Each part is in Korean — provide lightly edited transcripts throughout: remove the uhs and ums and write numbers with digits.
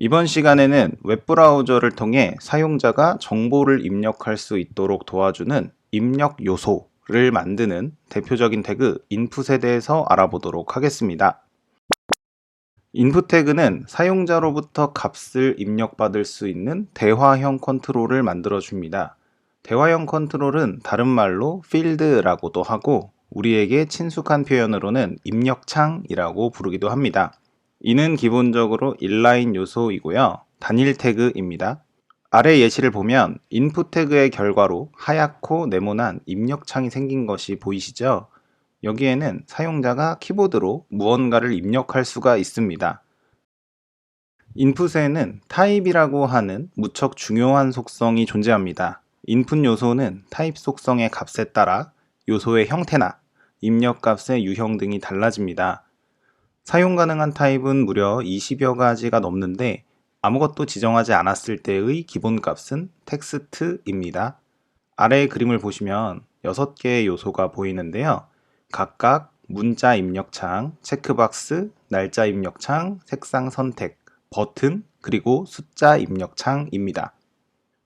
이번 시간에는 웹브라우저를 통해 사용자가 정보를 입력할 수 있도록 도와주는 입력 요소를 만드는 대표적인 태그 인풋에 대해서 알아보도록 하겠습니다. 인풋 태그는 사용자로부터 값을 입력받을 수 있는 대화형 컨트롤을 만들어 줍니다. 대화형 컨트롤은 다른 말로 필드라고도 하고 우리에게 친숙한 표현으로는 입력창이라고 부르기도 합니다. 이는 기본적으로 인라인 요소이고요. 단일 태그입니다. 아래 예시를 보면 인풋 태그의 결과로 하얗고 네모난 입력창이 생긴 것이 보이시죠? 여기에는 사용자가 키보드로 무언가를 입력할 수가 있습니다. 인풋에는 타입이라고 하는 무척 중요한 속성이 존재합니다. 인풋 요소는 타입 속성의 값에 따라 요소의 형태나 입력값의 유형 등이 달라집니다. 사용 가능한 타입은 무려 20여 가지가 넘는데 아무것도 지정하지 않았을 때의 기본값은 텍스트입니다. 아래의 그림을 보시면 6개의 요소가 보이는데요. 각각 문자 입력창, 체크박스, 날짜 입력창, 색상 선택, 버튼, 그리고 숫자 입력창입니다.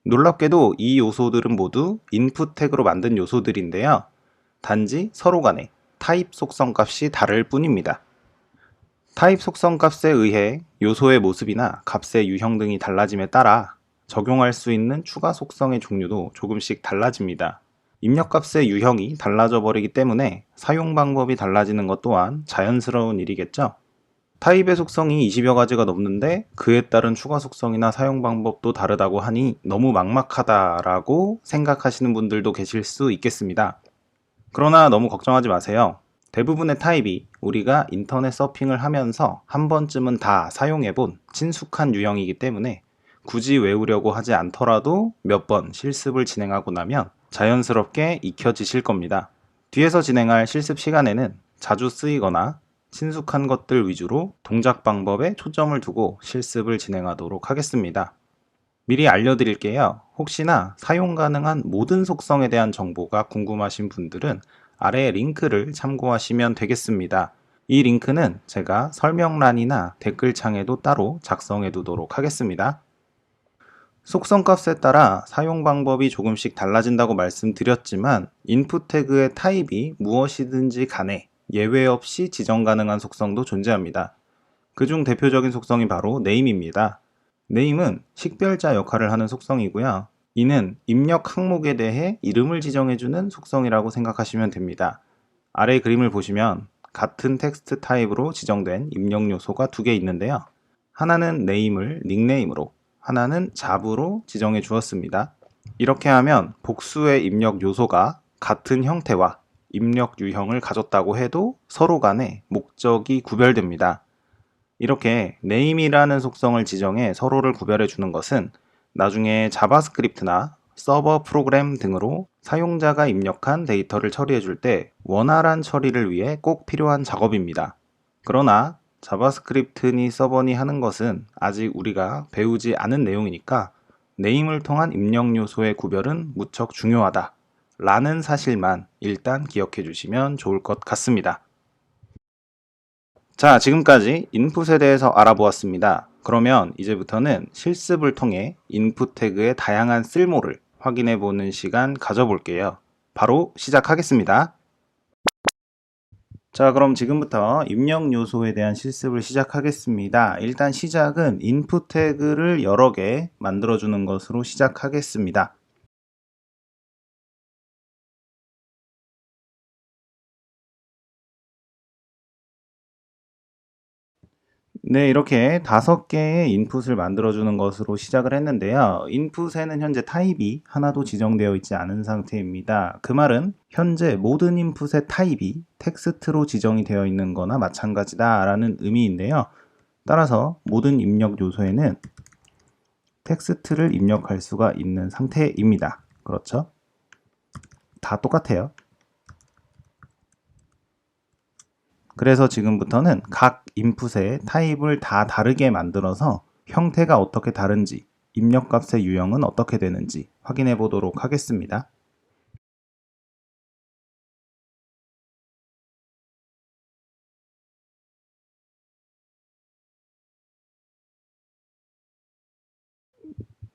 놀랍게도 이 요소들은 모두 인풋 태그로 만든 요소들인데요. 단지 서로 간에 타입 속성 값이 다를 뿐입니다. 타입 속성 값에 의해 요소의 모습이나 값의 유형 등이 달라짐에 따라 적용할 수 있는 추가 속성의 종류도 조금씩 달라집니다. 입력값의 유형이 달라져 버리기 때문에 사용 방법이 달라지는 것 또한 자연스러운 일이겠죠. 타입의 속성이 20여 가지가 넘는데 그에 따른 추가 속성이나 사용 방법도 다르다고 하니 너무 막막하다라고 생각하시는 분들도 계실 수 있겠습니다. 그러나 너무 걱정하지 마세요. 대부분의 타입이 우리가 인터넷 서핑을 하면서 한 번쯤은 다 사용해본 친숙한 유형이기 때문에 굳이 외우려고 하지 않더라도 몇 번 실습을 진행하고 나면 자연스럽게 익혀지실 겁니다. 뒤에서 진행할 실습 시간에는 자주 쓰이거나 친숙한 것들 위주로 동작 방법에 초점을 두고 실습을 진행하도록 하겠습니다. 미리 알려드릴게요. 혹시나 사용 가능한 모든 속성에 대한 정보가 궁금하신 분들은 아래 링크를 참고하시면 되겠습니다. 이 링크는 제가 설명란이나 댓글창에도 따로 작성해 두도록 하겠습니다. 속성 값에 따라 사용 방법이 조금씩 달라진다고 말씀드렸지만 인풋 태그의 타입이 무엇이든지 간에 예외 없이 지정 가능한 속성도 존재합니다. 그중 대표적인 속성이 바로 name입니다. name은 식별자 역할을 하는 속성이고요. 이는 입력 항목에 대해 이름을 지정해주는 속성이라고 생각하시면 됩니다. 아래 그림을 보시면 같은 텍스트 타입으로 지정된 입력 요소가 두 개 있는데요. 하나는 name을 닉네임으로, 하나는 잡으로 지정해 주었습니다. 이렇게 하면 복수의 입력 요소가 같은 형태와 입력 유형을 가졌다고 해도 서로 간에 목적이 구별됩니다. 이렇게 name이라는 속성을 지정해 서로를 구별해 주는 것은 나중에 자바스크립트나 서버 프로그램 등으로 사용자가 입력한 데이터를 처리해 줄 때 원활한 처리를 위해 꼭 필요한 작업입니다. 그러나 자바스크립트니 서버니 하는 것은 아직 우리가 배우지 않은 내용이니까 name을 통한 입력 요소의 구별은 무척 중요하다 라는 사실만 일단 기억해 주시면 좋을 것 같습니다. 자, 지금까지 인풋에 대해서 알아보았습니다. 그러면 이제부터는 실습을 통해 인풋 태그의 다양한 쓸모를 확인해 보는 시간 가져볼게요. 바로 시작하겠습니다. 자, 그럼 지금부터 입력 요소에 대한 실습을 시작하겠습니다. 일단 시작은 인풋 태그를 여러 개 만들어주는 것으로 시작하겠습니다. 네, 이렇게 5개의 인풋을 만들어주는 것으로 시작을 했는데요. 인풋에는 현재 타입이 하나도 지정되어 있지 않은 상태입니다. 그 말은 현재 모든 인풋의 타입이 텍스트로 지정이 되어 있는 거나 마찬가지다 라는 의미인데요. 따라서 모든 입력 요소에는 텍스트를 입력할 수가 있는 상태입니다. 그렇죠? 다 똑같아요. 그래서 지금부터는 각 인풋의 타입을 다 다르게 만들어서 형태가 어떻게 다른지, 입력값의 유형은 어떻게 되는지 확인해 보도록 하겠습니다.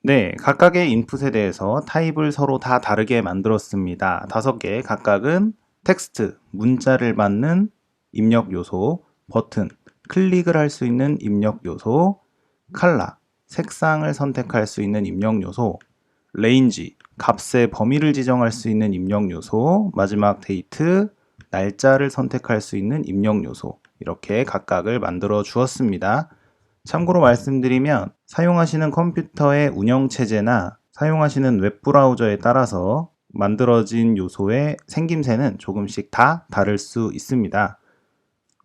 네, 각각의 인풋에 대해서 타입을 서로 다 다르게 만들었습니다. 5개, 각각은 텍스트, 문자를 받는 입력 요소, 버튼, 클릭을 할 수 있는 입력 요소, 컬러, 색상을 선택할 수 있는 입력 요소, 레인지, 값의 범위를 지정할 수 있는 입력 요소, 마지막 데이트, 날짜를 선택할 수 있는 입력 요소, 이렇게 각각을 만들어 주었습니다. 참고로 말씀드리면 사용하시는 컴퓨터의 운영체제나 사용하시는 웹브라우저에 따라서 만들어진 요소의 생김새는 조금씩 다 다를 수 있습니다.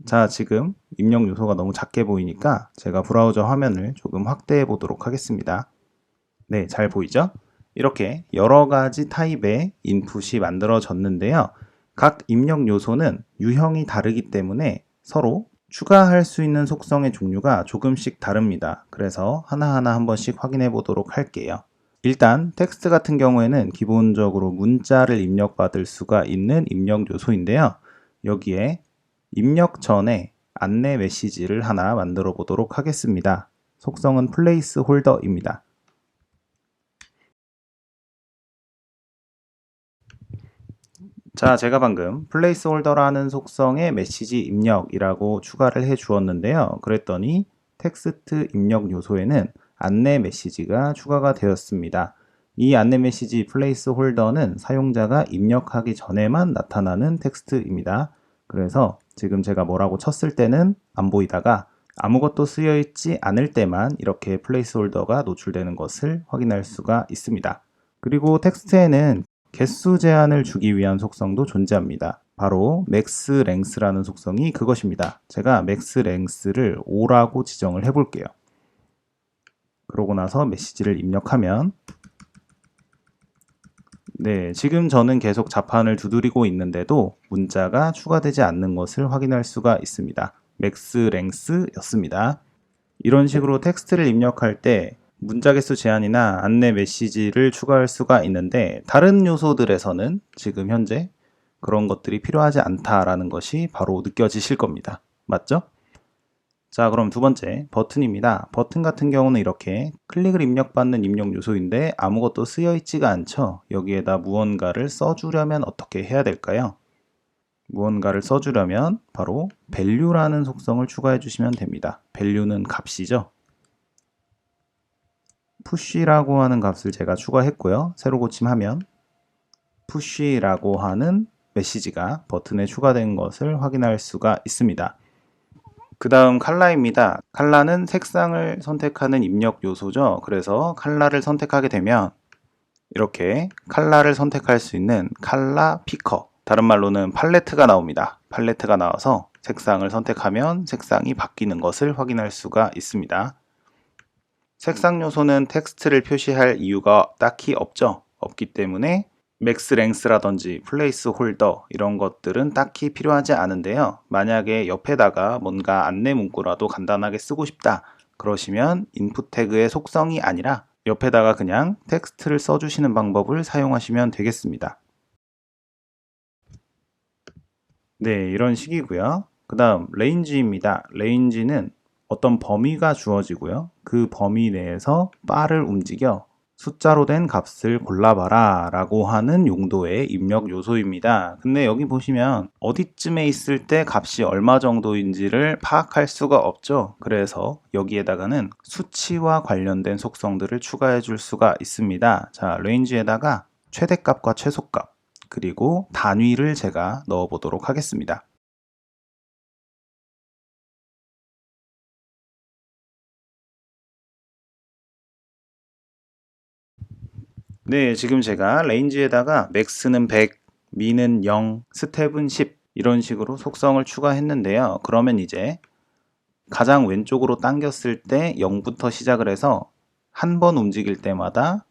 자, 지금 입력 요소가 너무 작게 보이니까 제가 브라우저 화면을 조금 확대해 보도록 하겠습니다. 네, 잘 보이죠? 이렇게 여러 가지 타입의 인풋이 만들어졌는데요. 각 입력 요소는 유형이 다르기 때문에 서로 추가할 수 있는 속성의 종류가 조금씩 다릅니다. 그래서 하나하나 한 번씩 확인해 보도록 할게요. 일단 텍스트 같은 경우에는 기본적으로 문자를 입력받을 수가 있는 입력 요소인데요. 여기에 입력 전에 안내 메시지를 하나 만들어 보도록 하겠습니다. 속성은 플레이스 홀더입니다. 자, 제가 방금 플레이스홀더라는 속성의 메시지 입력이라고 추가를 해 주었는데요. 그랬더니 텍스트 입력 요소에는 안내 메시지가 추가가 되었습니다. 이 안내 메시지 플레이스홀더는 사용자가 입력하기 전에만 나타나는 텍스트입니다. 그래서 지금 제가 뭐라고 쳤을 때는 안 보이다가 아무것도 쓰여 있지 않을 때만 이렇게 플레이스홀더가 노출되는 것을 확인할 수가 있습니다. 그리고 텍스트에는 개수 제한을 주기 위한 속성도 존재합니다. 바로 max length라는 속성이 그것입니다. 제가 max length를 5라고 지정을 해볼게요. 그러고 나서 메시지를 입력하면 네, 지금 저는 계속 자판을 두드리고 있는데도 문자가 추가되지 않는 것을 확인할 수가 있습니다. max length였습니다. 이런 식으로 텍스트를 입력할 때 문자 개수 제한이나 안내 메시지를 추가할 수가 있는데 다른 요소들에서는 지금 현재 그런 것들이 필요하지 않다라는 것이 바로 느껴지실 겁니다. 맞죠? 자, 그럼 두 번째 버튼입니다. 버튼 같은 경우는 이렇게 클릭을 입력받는 입력 요소인데 아무것도 쓰여 있지가 않죠. 여기에다 무언가를 써주려면 어떻게 해야 될까요? 무언가를 써주려면 바로 value라는 속성을 추가해 주시면 됩니다. value는 값이죠. push라고 하는 값을 제가 추가했고요. 새로 고침하면 push라고 하는 메시지가 버튼에 추가된 것을 확인할 수가 있습니다. 그 다음 컬러입니다. 컬러는 색상을 선택하는 입력 요소죠. 그래서 컬러를 선택하게 되면 이렇게 컬러를 선택할 수 있는 컬러 피커, 다른 말로는 팔레트가 나옵니다. 팔레트가 나와서 색상을 선택하면 색상이 바뀌는 것을 확인할 수가 있습니다. 색상 요소는 텍스트를 표시할 이유가 딱히 없죠. 없기 때문에 맥스 랭스라든지 플레이스 홀더 이런 것들은 딱히 필요하지 않은데요. 만약에 옆에다가 뭔가 안내 문구라도 간단하게 쓰고 싶다 그러시면 인풋 태그의 속성이 아니라 옆에다가 그냥 텍스트를 써주시는 방법을 사용하시면 되겠습니다. 네, 이런 식이고요. 그 다음 레인지입니다. 레인지는 어떤 범위가 주어지고요. 그 범위 내에서 바를 움직여 숫자로 된 값을 골라봐라 라고 하는 용도의 입력 요소입니다. 근데 여기 보시면 어디쯤에 있을 때 값이 얼마 정도인지를 파악할 수가 없죠. 그래서 여기에다가는 수치와 관련된 속성들을 추가해 줄 수가 있습니다. 자, 레인지에다가 최대값과 최소값 그리고 단위를 제가 넣어 보도록 하겠습니다. 네, 지금 제가 레인지에다가 맥스는 100, 미는 0, 스텝은 10 이런 식으로 속성을 추가했는데요. 그러면 이제 가장 왼쪽으로 당겼을 때 0부터 시작을 해서 한 번 움직일 때마다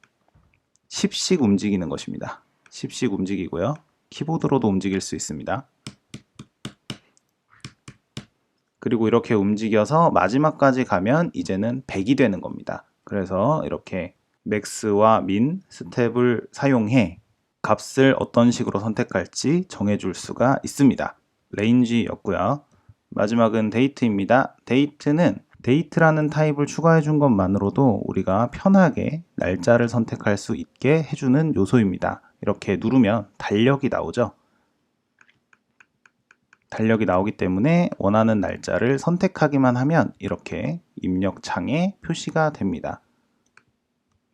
10씩 움직이는 것입니다. 10씩 움직이고요. 키보드로도 움직일 수 있습니다. 그리고 이렇게 움직여서 마지막까지 가면 이제는 100이 되는 겁니다. 그래서 이렇게 맥스와 민 스텝을 사용해 값을 어떤 식으로 선택할지 정해줄 수가 있습니다. 레인지였고요. 마지막은 데이트입니다. 데이트는 date라는 타입을 추가해 준 것만으로도 우리가 편하게 날짜를 선택할 수 있게 해주는 요소입니다. 이렇게 누르면 달력이 나오죠. 달력이 나오기 때문에 원하는 날짜를 선택하기만 하면 이렇게 입력창에 표시가 됩니다.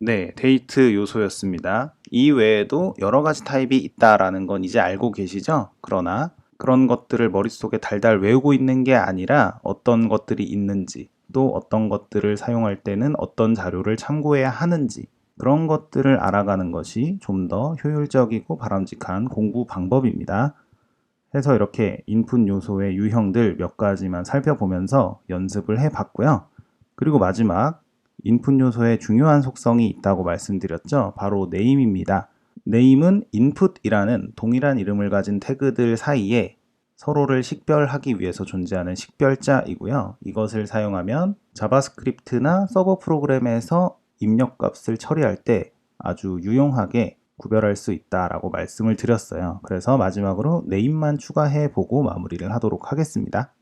네, 데이트 요소였습니다. 이 외에도 여러 가지 타입이 있다라는 건 이제 알고 계시죠? 그러나 그런 것들을 머릿속에 달달 외우고 있는 게 아니라 어떤 것들이 있는지, 또 어떤 것들을 사용할 때는 어떤 자료를 참고해야 하는지, 그런 것들을 알아가는 것이 좀 더 효율적이고 바람직한 공부 방법입니다. 해서 이렇게 인풋 요소의 유형들 몇 가지만 살펴보면서 연습을 해봤고요. 그리고 마지막 인풋 요소의 중요한 속성이 있다고 말씀드렸죠. 바로 네임입니다. 네임은 인풋이라는 동일한 이름을 가진 태그들 사이에 서로를 식별하기 위해서 존재하는 식별자이고요. 이것을 사용하면 자바스크립트나 서버 프로그램에서 입력값을 처리할 때 아주 유용하게 구별할 수 있다라고 말씀을 드렸어요. 그래서 마지막으로 네임만 추가해 보고 마무리를 하도록 하겠습니다.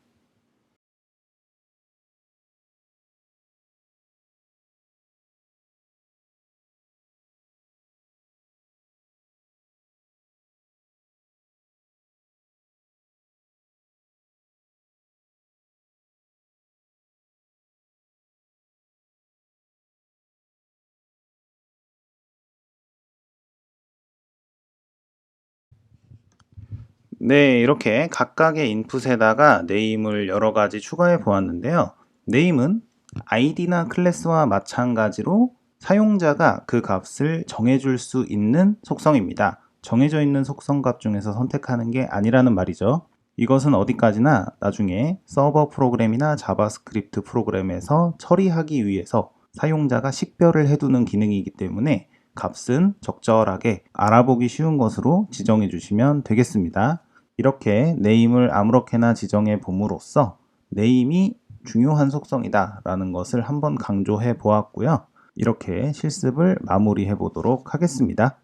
네, 이렇게 각각의 인풋에다가 네임을 여러 가지 추가해 보았는데요. 네임은 아이디나 클래스와 마찬가지로 사용자가 그 값을 정해줄 수 있는 속성입니다. 정해져 있는 속성 값 중에서 선택하는 게 아니라는 말이죠. 이것은 어디까지나 나중에 서버 프로그램이나 자바스크립트 프로그램에서 처리하기 위해서 사용자가 식별을 해두는 기능이기 때문에 값은 적절하게 알아보기 쉬운 것으로 지정해 주시면 되겠습니다. 이렇게 네임을 아무렇게나 지정해 봄으로써 네임이 중요한 속성이다 라는 것을 한번 강조해 보았고요. 이렇게 실습을 마무리해 보도록 하겠습니다.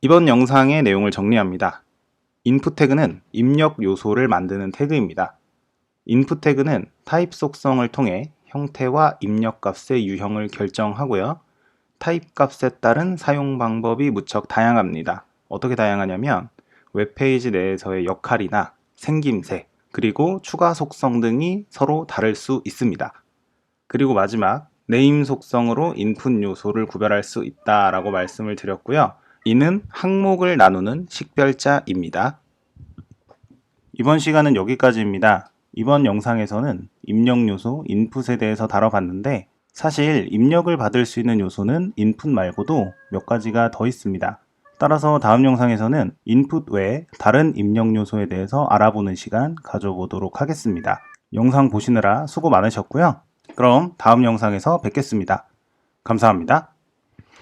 이번 영상의 내용을 정리합니다. 인풋 태그는 입력 요소를 만드는 태그입니다. 인풋 태그는 타입 속성을 통해 형태와 입력 값의 유형을 결정하고요. 타입 값에 따른 사용 방법이 무척 다양합니다. 어떻게 다양하냐면 웹페이지 내에서의 역할이나 생김새, 그리고 추가 속성 등이 서로 다를 수 있습니다. 그리고 마지막 네임 속성으로 인풋 요소를 구별할 수 있다라고 말씀을 드렸고요. 이는 항목을 나누는 식별자입니다. 이번 시간은 여기까지입니다. 이번 영상에서는 입력 요소 인풋에 대해서 다뤄봤는데 사실 입력을 받을 수 있는 요소는 인풋 말고도 몇 가지가 더 있습니다. 따라서 다음 영상에서는 인풋 외에 다른 입력 요소에 대해서 알아보는 시간 가져보도록 하겠습니다. 영상 보시느라 수고 많으셨고요. 그럼 다음 영상에서 뵙겠습니다. 감사합니다.